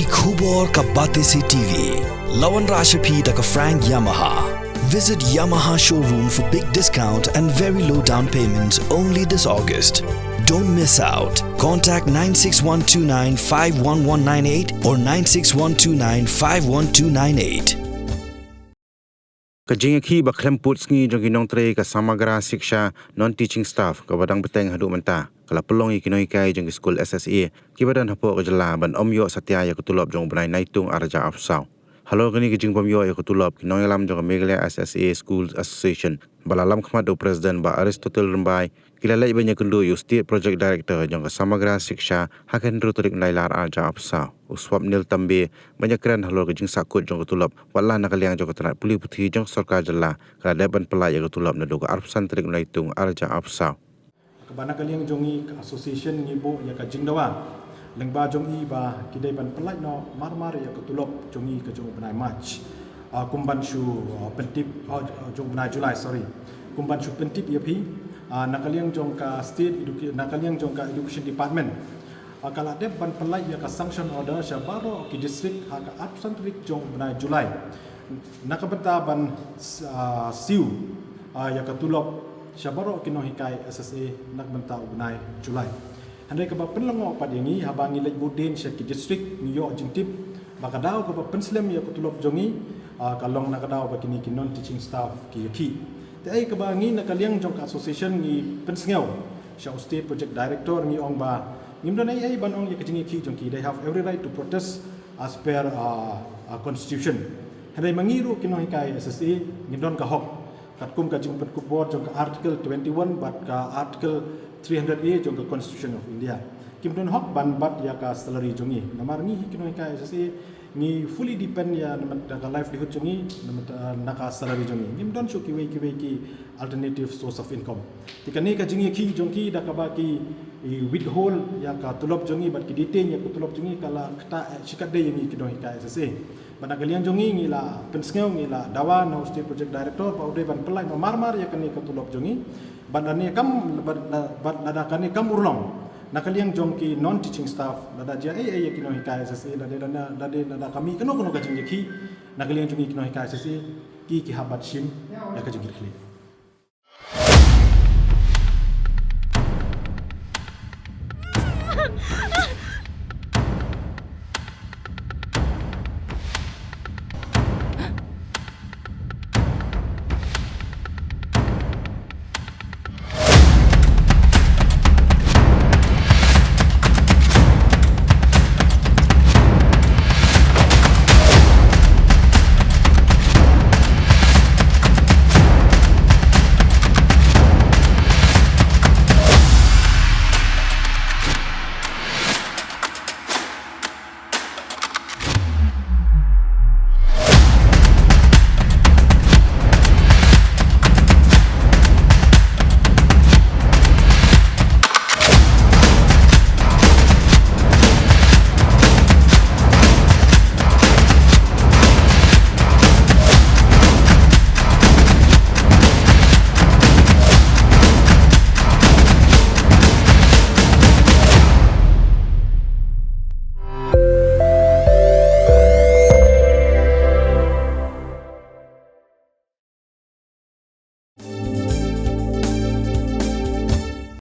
की खूब और का बातें से टीवी लवन राशि का Frank Yamaha. Visit Yamaha showroom for big discount and very low down payments only this August. Don't miss out. Contact 96129 51198 or 96129 51298. Ïakhih ba Khlem put Sngi jong Nongtrei ka samagra siksha non-teaching staff ka badang beteng hadu menta kala pelong Nonghikai jong Skul SSA ki badan hapo ka jala ban omyo satya ya Tulop jong benai naitung arja afsau. Halo gani kijing pomyo ya Tulop ki nongalam jong Meghalaya SSA Schools Association balalam khmat do president ba Aristotle Rambai kilala ibanya kundu yu state project director jong ka samagra siksha hakan ruturik nailar arja afsau. Uswap nil tambe banyak keren halo kijing Sahkut jong Tulop wala nakaliang jong tanat puli puthi jong sarkar jala kada ban pelai ya Tulop na doga arpsan trik naitung arja afsau. Kabana kaliang jongi association ngibo ya ka jingdawa lengba jongi ba kidai ban pelai no marmar ya ka Tulop jongi ka jong benai march kumban shu pentip jong benai Julai kumban shu pentip ya pi nakaliang jong ka state nakaliang jong ka education department kala dep ban pelai ya ka sanction order syabaro ki district ha ka arpsan trik jong benai Julai nakabenta ban siu ya ka Tulop syabaro ki Nonghikai SSA nakbenta benai Julai handai ka ba penlango padengi habangi lek buden syaki district New York jingtip bakadao ka ba penslem ya ka Tulop jongi kalong nakadao ba kini ki non teaching staff ki Ïakhih tai ka ba ngi nakaliang jong ka association ngi pensngeu sya state project director ngi ong ba ngimdon ai ban ong ya ka Ïakhih jong ki they have every right to protest as per constitution handai mangiru ki Nonghikai SSA ngimdon ka hok katkum ka jing perkup board jong ka article 21 bat ka article 300A jong ka constitution of India kimdon hok ban bat ya ka salary jongi namar ngi ki Nonghikai SSA ngi fully depend ya namata ka livelihood jongi namata naka salary jongi ngimdon shu ki alternative source of income tikani ka jing Ïakhih jongki da ka ba ki withhold ya ka Tulop jongi bat ki detain ya ka Tulop jongi kala kata sikat de ngi ki Nonghikai SSA bana kalian jongi ngila pensngeu ngila dawa no state project director pa ude ban pelai no marmar ya kani ka Tulop jongi bandani kam nada kani kam urlong nakaliang jongki non teaching staff nada ja ya ki Nonghikai SSA nada kami kano ka jing Ïakhih nakaliang jongi ki Nonghikai SSA ki habat shim ya ka jing Khlem